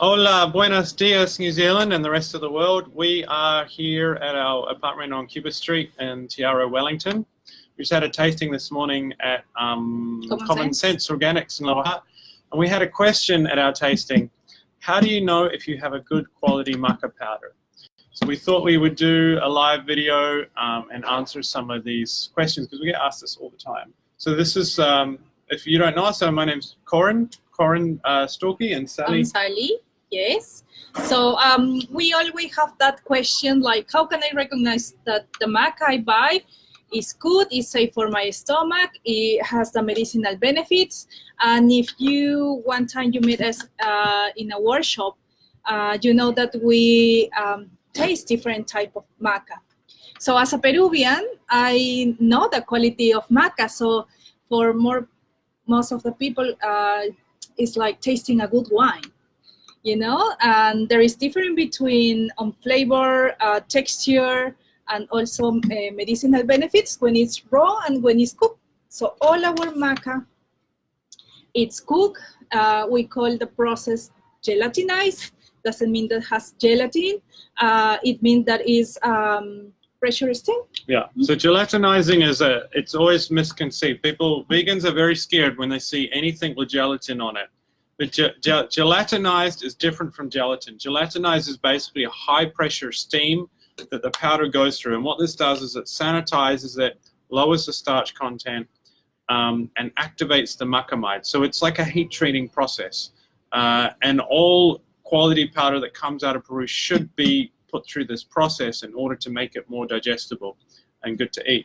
Hola, buenos dias, New Zealand and the rest of the world. We are here at our apartment on Cuba Street in Te Aroha, Wellington. We just had a tasting this morning at Common Sense Organics in Lower Hutt. And we had a question at our tasting. How do you know if you have a good quality maca powder? So we thought we would do a live video and answer some of these questions because we get asked this all the time. So this is, if you don't know, so my name's Corin Storkey, and Sally. I'm Sally, yes. So we always have that question, like, how can I recognize that the maca I buy is good, is safe for my stomach, it has the medicinal benefits? And if you, one time you met us in a workshop, you know that we taste different type of maca. So as a Peruvian, I know the quality of maca. So for most of the people, it's like tasting a good wine, you know, and there is difference between flavor, texture, and also medicinal benefits when it's raw and when it's cooked. So all our maca, it's cooked. We call the process gelatinized. Doesn't mean that has gelatin. It means that is pressure steam. Yeah, so gelatinizing is it's always misconceived. Vegans are very scared when they see anything with gelatin on it. But gelatinized is different from gelatin. Gelatinized is basically a high pressure steam that the powder goes through. And what this does is it sanitizes it, lowers the starch content, and activates the macamide. So it's like a heat treating process. And all quality powder that comes out of Peru should be put through this process in order to make it more digestible and good to eat.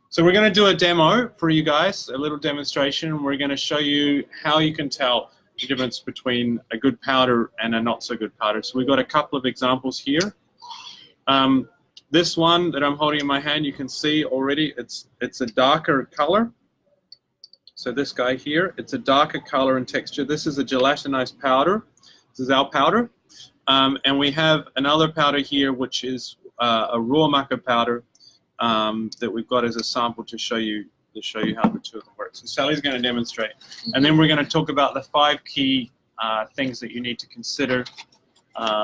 So we're going to do a demo for you guys, a little demonstration. We're going to show you how you can tell the difference between a good powder and a not so good powder. So we've got a couple of examples here. This one that I'm holding in my hand, you can see already it's a darker color. So this guy here, it's a darker color and texture. This is a gelatinized powder. This is our powder. And we have another powder here, which is a raw maca powder that we've got as a sample to show you how the two of them work. So Sally's going to demonstrate, and then we're going to talk about the 5 key things that you need to consider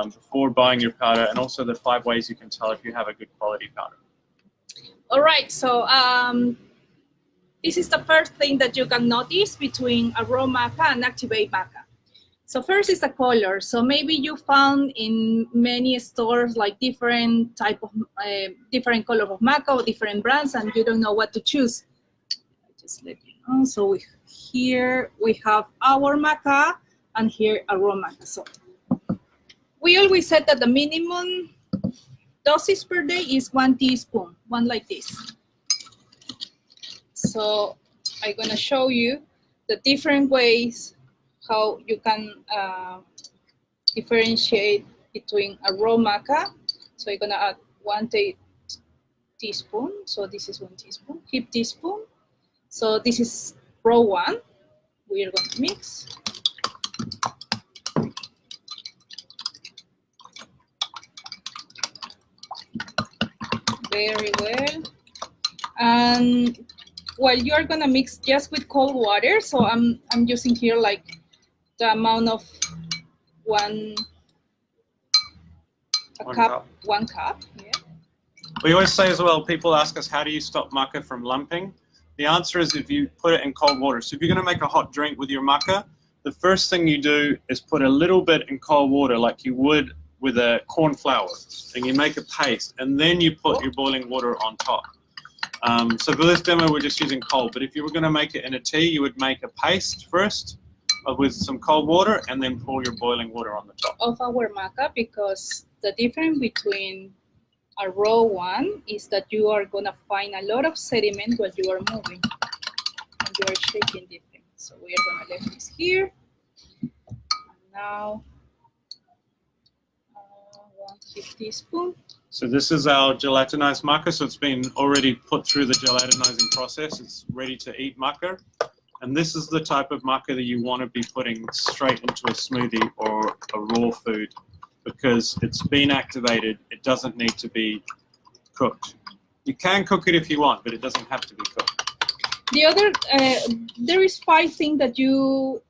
before buying your powder, and also the 5 ways you can tell if you have a good quality powder. All right, so this is the first thing that you can notice between a raw maca and activate maca. So first is the color. So maybe you found in many stores like different type of, different color of maca or different brands, and you don't know what to choose. Just let you know. So here we have our maca, and here a raw maca. So we always said that the minimum dosage per day is 1 teaspoon, one like this. So I'm gonna show you the different ways how you can differentiate between a raw maca. So I'm gonna add 1 teaspoon. So this is 1 teaspoon, heap teaspoon. So this is raw one. We are going to mix. Very well. And well, you are gonna mix just with cold water. So I'm using here like the amount of one cup. Yeah. We always say as well, people ask us, how do you stop maca from lumping? The answer is if you put it in cold water. So if you're going to make a hot drink with your maca, the first thing you do is put a little bit in cold water like you would with a corn flour, and you make a paste, and then you put your boiling water on top. So for this demo, we're just using cold, but if you were going to make it in a tea, you would make a paste first with some cold water, and then pour your boiling water on the top. Of our maca, because the difference between a raw one is that you are gonna find a lot of sediment while you are moving and you are shaking the thing. So we are gonna leave this here. And now 1 teaspoon. So this is our gelatinized maca. So it's been already put through the gelatinizing process. It's ready to eat maca. And this is the type of maca that you want to be putting straight into a smoothie or a raw food, because it's been activated. It doesn't need to be cooked. You can cook it if you want, but it doesn't have to be cooked. The other, there is 5 things that you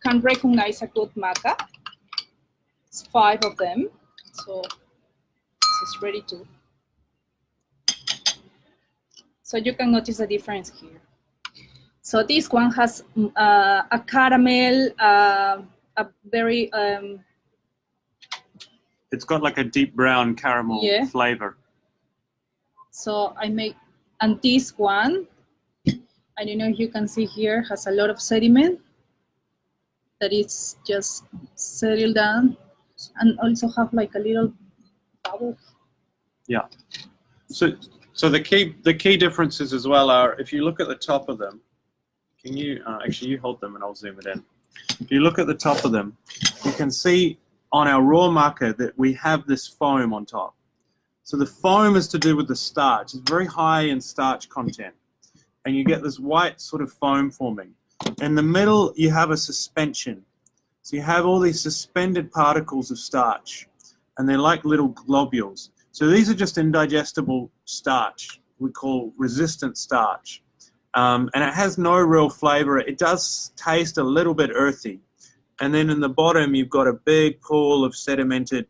can can recognize a good maca. It's 5 of them. So this is ready to. So you can notice the difference here. So this one has a caramel, a very it's got like a deep brown caramel flavor. So I make, and this one, I don't know if you can see here, has a lot of sediment that is just settled down, and also have like a little bubble. Yeah. So the key differences as well are, if you look at the top of them, can you actually you hold them and I'll zoom it in. If you look at the top of them, you can see on our raw maca that we have this foam on top. So the foam is to do with the starch. It's very high in starch content, and you get this white sort of foam forming. In the middle, you have a suspension. So you have all these suspended particles of starch, and they're like little globules. So these are just indigestible starch, we call resistant starch. And it has no real flavor. It does taste a little bit earthy. And then in the bottom, you've got a big pool of sedimented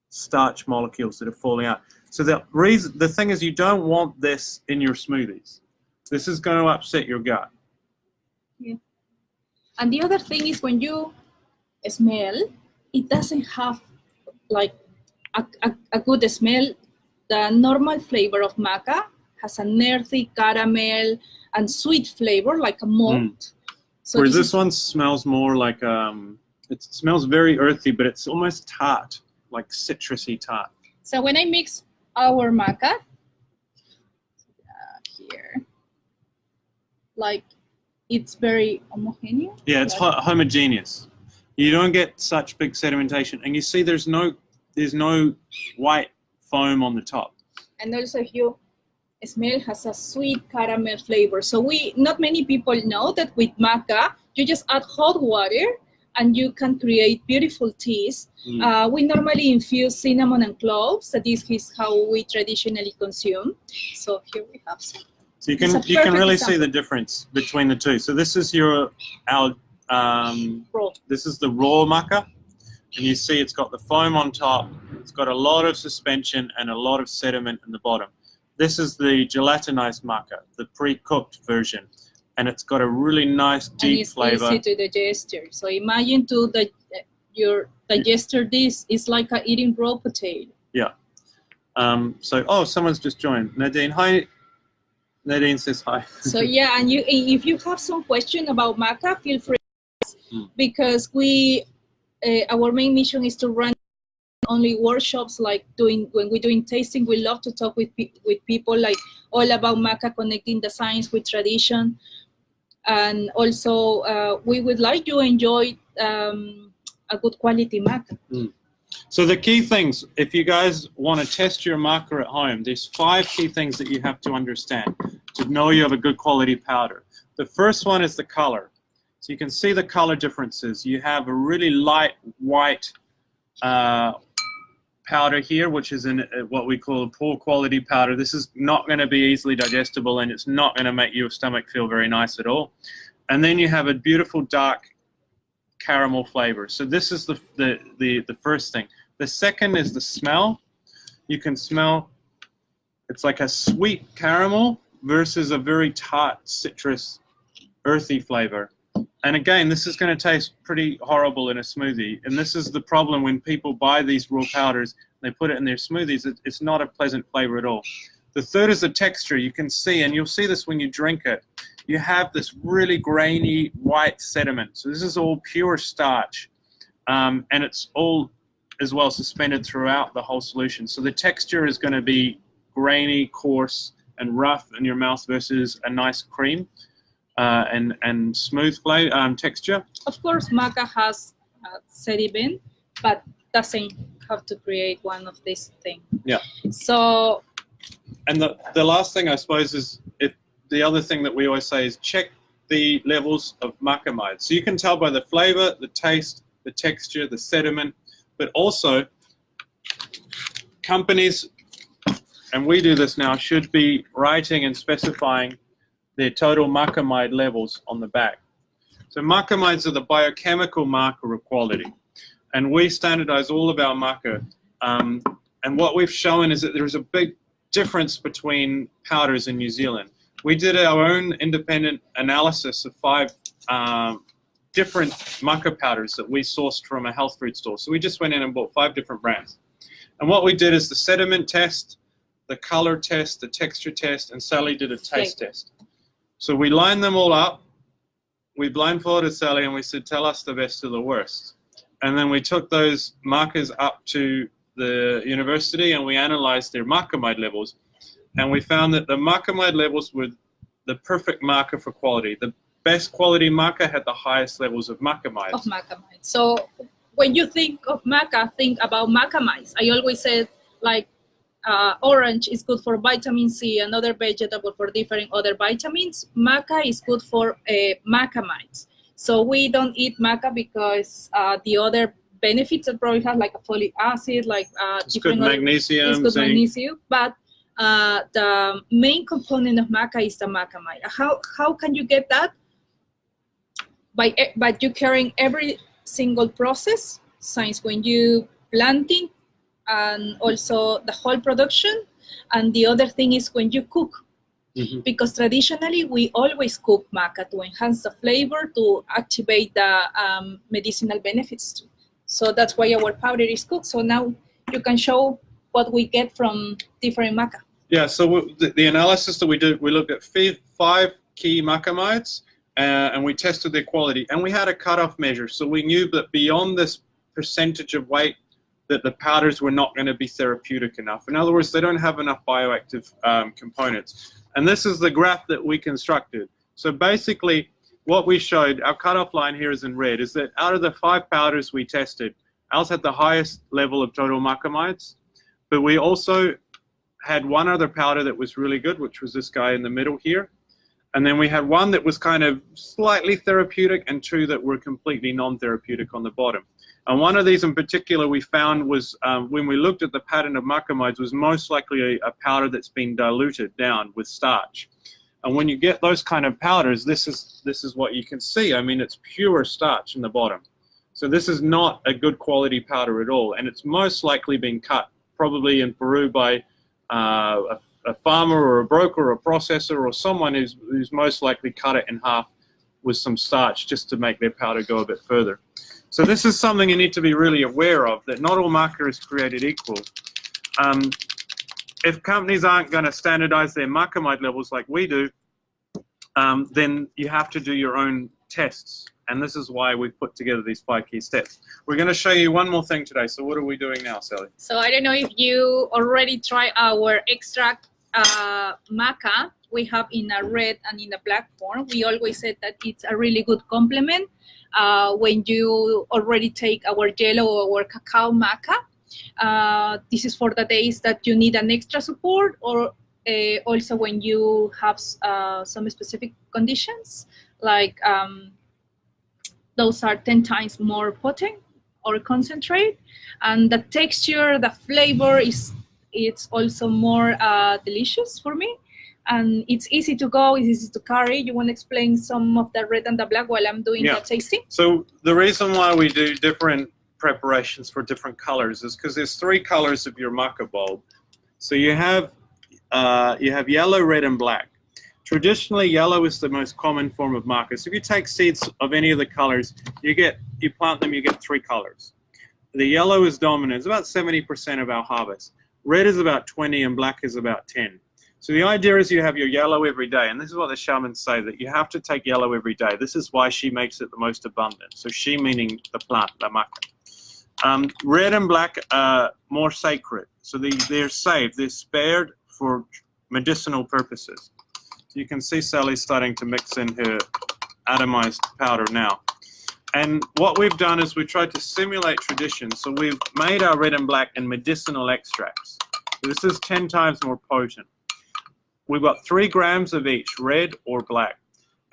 starch molecules that are falling out. So the thing is, you don't want this in your smoothies. This is going to upset your gut. Yeah. And the other thing is, when you smell, it doesn't have like a good smell. The normal flavor of maca has an earthy caramel and sweet flavor, like a malt. So whereas this one smells more like, it smells very earthy, but it's almost tart, like citrusy tart. So when I mix our maca, here, like it's very homogeneous. Yeah, it's homogeneous. You don't get such big sedimentation, and you see there's no white foam on the top. And also, if you smell, has a sweet caramel flavor. So not many people know that with maca, you just add hot water and you can create beautiful teas. We normally infuse cinnamon and cloves. So this is how we traditionally consume. So here we have some. So you can really see the difference between the two. So this is this is the raw maca, and you see it's got the foam on top. It's got a lot of suspension and a lot of sediment in the bottom. This is the gelatinized maca, the pre-cooked version, and it's got a really nice deep flavor. And it's easy to digest. So imagine your digester this is like eating raw potato. Yeah. Someone's just joined. Nadine, hi. Nadine says hi. So yeah, and if you have some question about maca, feel free, because our main mission is to run only workshops, like when we're doing tasting. We love to talk with people, like all about maca, connecting the science with tradition. And also we would like you to enjoy a good quality maca. So the key things, if you guys want to test your maca at home, there's 5 key things that you have to understand to know you have a good quality powder. The first one is the color. So you can see the color differences. You have a really light white powder here, which is in what we call a poor quality powder. This is not going to be easily digestible, and it's not going to make your stomach feel very nice at all. And then you have a beautiful dark caramel flavor. So this is the first thing. The second is the smell. You can smell, it's like a sweet caramel versus a very tart citrus earthy flavor. And again, this is going to taste pretty horrible in a smoothie. And this is the problem when people buy these raw powders, they put it in their smoothies, it's not a pleasant flavor at all. The third is the texture. You can see, and you'll see this when you drink it, you have this really grainy white sediment. So this is all pure starch. And it's all as well suspended throughout the whole solution. So the texture is going to be grainy, coarse, and rough in your mouth versus a nice cream. And smooth texture. Of course, maca has sediment, but doesn't have to create one of these things. Yeah. So. And the last thing, I suppose, is the other thing that we always say is check the levels of macamide. So you can tell by the flavor, the taste, the texture, the sediment, but also companies, and we do this now, should be writing and specifying their total macamide levels on the back. So macamides are the biochemical marker of quality. And we standardize all of our maca. And what we've shown is that there's a big difference between powders in New Zealand. We did our own independent analysis of 5 different maca powders that we sourced from a health food store. So we just went in and bought 5 different brands. And what we did is the sediment test, the color test, the texture test, and Sally did a taste test. So we lined them all up. We blindfolded Sally and we said, tell us the best of the worst. And then we took those markers up to the university and we analyzed their macamide levels. And we found that the macamide levels were the perfect marker for quality. The best quality maca had the highest levels of macamides. Of macamide. So when you think of maca, think about macamides. I always said, like, orange is good for vitamin C, another vegetable for different other vitamins. Maca is good for macamides. So we don't eat maca because the other benefits that probably have, like a folic acid, like it's good magnesium. It's good magnesium, but the main component of maca is the macamide. How can you get that? By you carrying every single process, since when you planting, and also the whole production. And the other thing is when you cook, because traditionally we always cook maca to enhance the flavor, to activate the medicinal benefits too. So that's why our powder is cooked. So now you can show what we get from different maca. Yeah, so the analysis that we did, we looked at 5 key macamides and we tested their quality. And we had a cutoff measure. So we knew that beyond this percentage of weight, that the powders were not going to be therapeutic enough. In other words, they don't have enough bioactive components. And this is the graph that we constructed. So basically, what we showed, our cutoff line here is in red, is that out of the 5 powders we tested, ours had the highest level of total macamides, but we also had one other powder that was really good, which was this guy in the middle here. And then we had one that was kind of slightly therapeutic and 2 that were completely non-therapeutic on the bottom. And one of these in particular we found was, when we looked at the pattern of macamides, was most likely a powder that's been diluted down with starch. And when you get those kind of powders, this is what you can see. I mean, it's pure starch in the bottom. So this is not a good quality powder at all. And it's most likely been cut, probably in Peru, by a farmer or a broker or a processor or someone who's most likely cut it in half with some starch just to make their powder go a bit further. So this is something you need to be really aware of, that not all maca is created equal. If companies aren't going to standardize their macamide levels like we do, then you have to do your own tests. And this is why we've put together these 5 key steps. We're going to show you one more thing today. So what are we doing now, Sally? So I don't know if you already tried our extract maca. We have in a red and in a black form. We always said that it's a really good complement when you already take our yellow or cacao maca. This is for the days that you need an extra support, or also when you have some specific conditions, like those are 10 times more potent or concentrate, and the texture, the flavor it's also more delicious for me, and it's easy to go, it's easy to carry. You want to explain some of the red and the black while I'm doing the tasting? So the reason why we do different preparations for different colors is because there's 3 colors of your maca bulb. So you have yellow, red, and black. Traditionally, yellow is the most common form of maca. So if you take seeds of any of the colors, you plant them, you get 3 colors. The yellow is dominant. It's about 70% of our harvest. Red is about 20 and black is about 10. So the idea is you have your yellow every day, and this is what the shamans say, that you have to take yellow every day. This is why she makes it the most abundant. So she meaning the plant, the maca. Red and black are more sacred. So they're saved, they're spared for medicinal purposes. So you can see Sally starting to mix in her atomized powder now. And what we've done is we tried to simulate tradition. So we've made our red and black in medicinal extracts. So this is 10 times more potent. We've got 3 grams of each, red or black.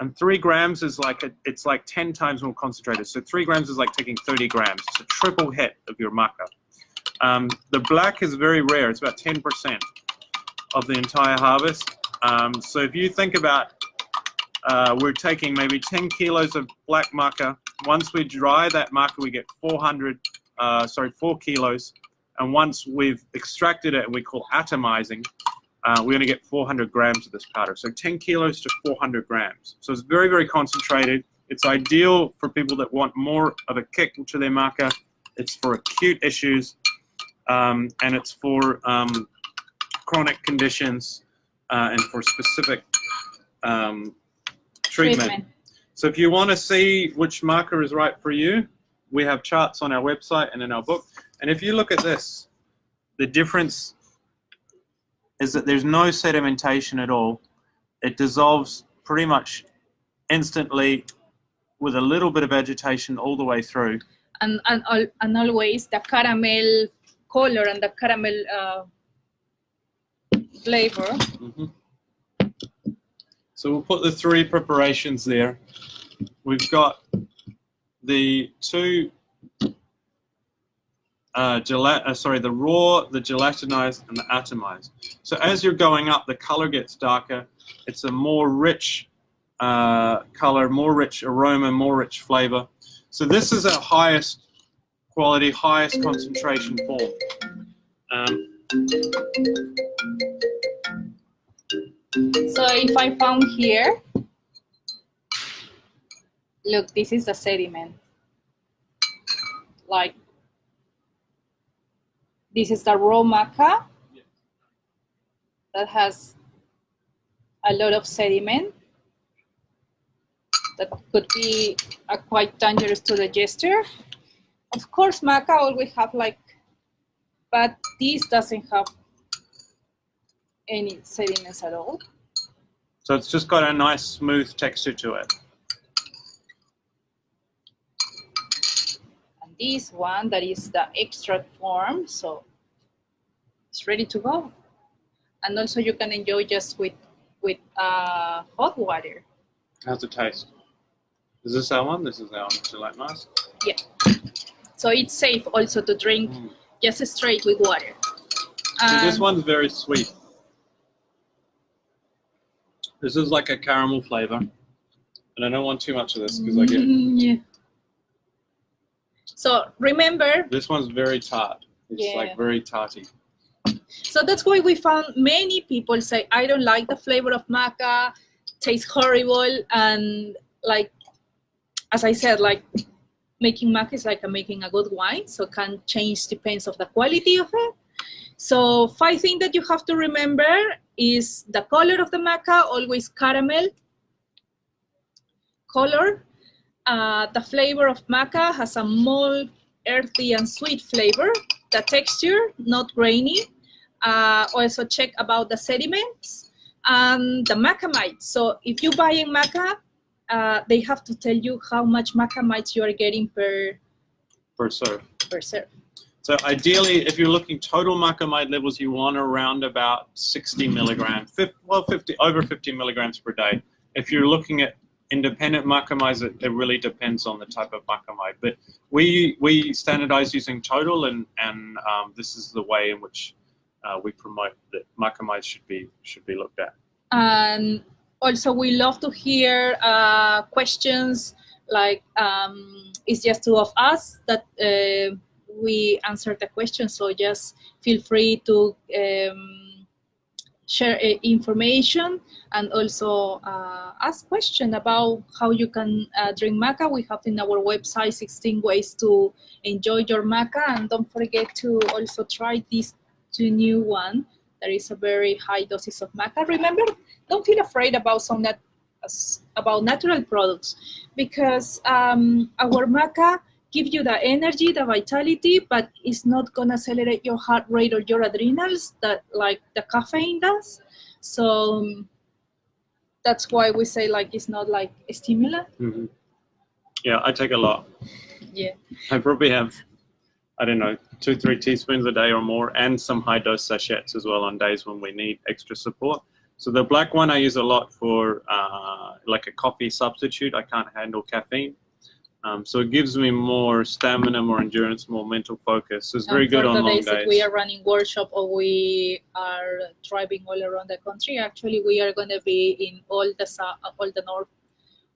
And 3 grams is it's like 10 times more concentrated. So 3 grams is like taking 30 grams. It's a triple hit of your maca. The black is very rare. It's about 10% of the entire harvest. So if you think about we're taking maybe 10 kilos of black maca. Once we dry that maca, we get 4 kilos. And once we've extracted it, and we call atomizing, we're going to get 400 grams of this powder. So 10 kilos to 400 grams. So it's very, very concentrated. It's ideal for people that want more of a kick to their maca. It's for acute issues, and it's for chronic conditions and for specific treatment. So if you want to see which maca is right for you, we have charts on our website and in our book. And if you look at this, the difference is that there's no sedimentation at all. It dissolves pretty much instantly with a little bit of agitation all the way through. And always the caramel color and the caramel flavor. Mm-hmm. So we'll put the 3 preparations there. We've got the 2 the raw, the gelatinized, and the atomized. So as you're going up, the color gets darker. It's a more rich color, more rich aroma, more rich flavor. So this is our highest quality, highest concentration form. So if I found here, look, this is the sediment. Like, this is the raw maca that has a lot of sediment that could be quite dangerous to the digester. Of course, maca always have like, but this doesn't have any sediments at all. So it's just got a nice smooth texture to it. And this one, that is the extract form, so it's ready to go. And also you can enjoy just with hot water. How's it taste? Is this our one? This is our gelatinized? Yeah. So it's safe also to drink just straight with water. So this one's very sweet. This is like a caramel flavor. And I don't want too much of this because I get... Yeah. So remember... This one's very tart. It's like very tarty. So that's why we found many people say, I don't like the flavor of maca, tastes horrible, and like, as I said, like making maca is like making a good wine, so can change depends of the quality of it. So 5 things that you have to remember is the color of the maca, always caramel color. The flavor of maca has a mild, earthy, and sweet flavor. The texture, not grainy. Also check about the sediments and the maca mites. So if you buy in maca, they have to tell you how much maca mites you are getting per serve. So ideally, if you're looking total maca mite levels, you want around about 60 milligrams, over 50 milligrams per day. If you're looking at independent maca mites, it really depends on the type of maca mite. But we standardize using total, and this is the way in which we promote that maca mites should be looked at. And also, we love to hear questions like, it's just 2 of us that we answer the question, so just feel free to share information and also ask questions about how you can drink maca. We have in our website 16 ways to enjoy your maca, and don't forget to also try these 2 new ones. There is a very high doses of maca. Remember, don't feel afraid about about natural products, because our maca give you the energy, the vitality, but it's not gonna accelerate your heart rate or your adrenals that like the caffeine does. So that's why we say like it's not like a stimulant. Mm-hmm. Yeah, I take a lot. Yeah. I probably have, I don't know, 2-3 teaspoons a day or more, and some high dose sachets as well on days when we need extra support. So the black one I use a lot for like a coffee substitute. I can't handle caffeine. So it gives me more stamina, more endurance, more mental focus. So it's very good on long days. If we are running workshop or we are driving all around the country, actually we are going to be in all the North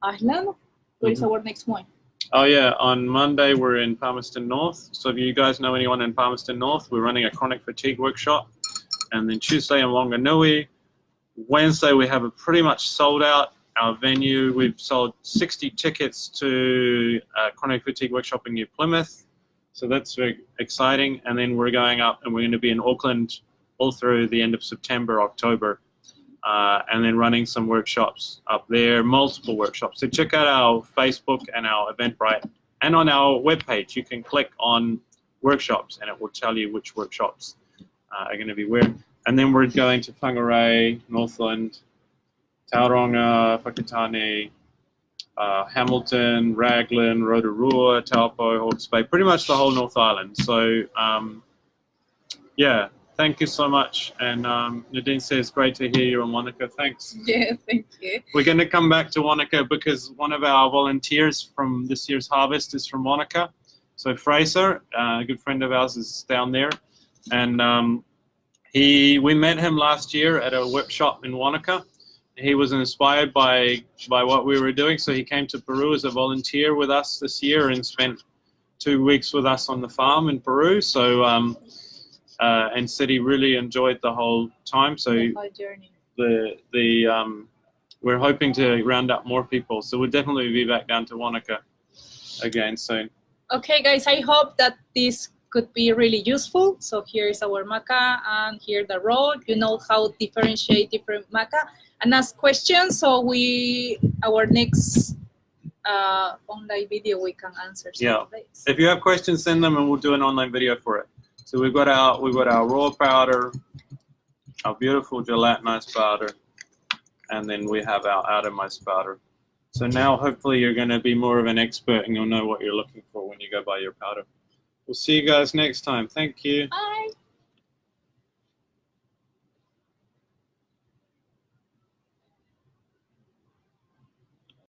Island. Where is our next point? Oh yeah, on Monday we're in Palmerston North. So if you guys know anyone in Palmerston North, we're running a chronic fatigue workshop. And then Tuesday in Wanganui. Wednesday we have a pretty much sold out our venue. We've sold 60 tickets to a chronic fatigue workshop in New Plymouth. So that's very exciting. And then we're going up and we're going to be in Auckland all through the end of September, October. And then running some workshops up there, multiple workshops. So check out our Facebook and our Eventbrite. And on our webpage, you can click on workshops and it will tell you which workshops are going to be where. And then we're going to Whangarei, Northland, Tauranga, Whakatane, Hamilton, Raglan, Rotorua, Taupo, Hawke's Bay, pretty much the whole North Island. So, yeah, thank you so much. And Nadine says, great to hear you in Wanaka. Thanks. Yeah, thank you. We're going to come back to Wanaka because one of our volunteers from this year's harvest is from Wanaka. So Fraser, a good friend of ours, is down there. And we met him last year at a workshop in Wanaka. He was inspired by what we were doing, so he came to Peru as a volunteer with us this year and spent 2 weeks with us on the farm in Peru. So, and said he really enjoyed the whole time. So, journey. We're hoping to round up more people. So we'll definitely be back down to Wanaka again soon. Okay, guys, I hope that this could be really useful. So here is our Maca and here the road. You know how to differentiate different Maca and ask questions. So our next online video we can answer. Yeah. If you have questions, send them and we'll do an online video for it. So we've got our raw powder, our beautiful gelatinized powder, and then we have our atomized powder. So now hopefully you're going to be more of an expert and you'll know what you're looking for when you go buy your powder. We'll see you guys next time. Thank you. Bye.